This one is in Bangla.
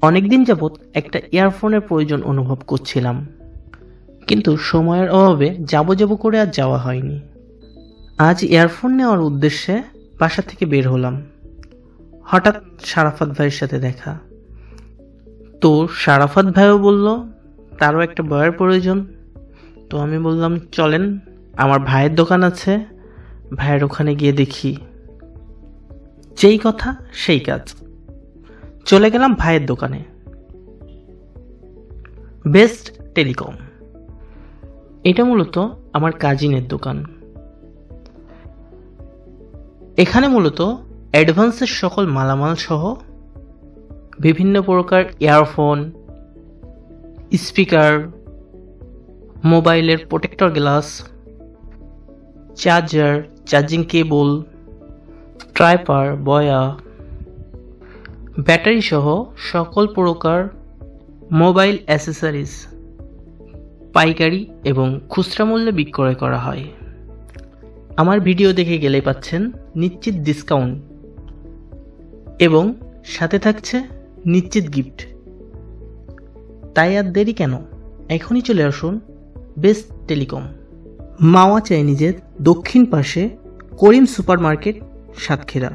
অনেকদিন যাবৎ একটা ইয়ারফোনের প্রয়োজন অনুভব করছিলাম, কিন্তু সময়ের অভাবে যাব করে আর যাওয়া হয়নি। আজ ইয়ারফোন নেওয়ার উদ্দেশ্যে বাসা থেকে বের হলাম। হঠাৎ শারাফাত ভাইয়ের সাথে দেখা। তো শারাফাত ভাইও বলল তারও একটা বয়ের প্রয়োজন। তো আমি বললাম চলেন, আমার ভাইয়ের দোকান আছে, ভাইয়ের ওখানে গিয়ে দেখি। যেই কথা সেই কাজ, চলে গেলাম ভাইয়ের দোকানে। বেস্ট টেলিকম, এটা মূলত আমার কাজিনের দোকান। এখানে মূলত অ্যাডভান্সের সকল মালামাল সহ বিভিন্ন প্রকার ইয়ারফোন, স্পিকার, মোবাইলের protector glass, charger, charging cable, ট্রাইপার, বয়া, ব্যাটারি সহ সকল প্রকার মোবাইল অ্যাসেসরিজ পাইকারি এবং খুচরা মূল্যে বিক্রয় করা হয়। আমার ভিডিও দেখে গেলে পাচ্ছেন নিশ্চিত ডিসকাউন্ট এবং সাথে থাকছে নিশ্চিত গিফট। তাই আর দেরি কেন, এখনই চলে আসুন বেস্ট টেলিকম, মাওয়া চাইনিজের দক্ষিণ পাশে করিম সুপার মার্কেট, সাতক্ষীরা।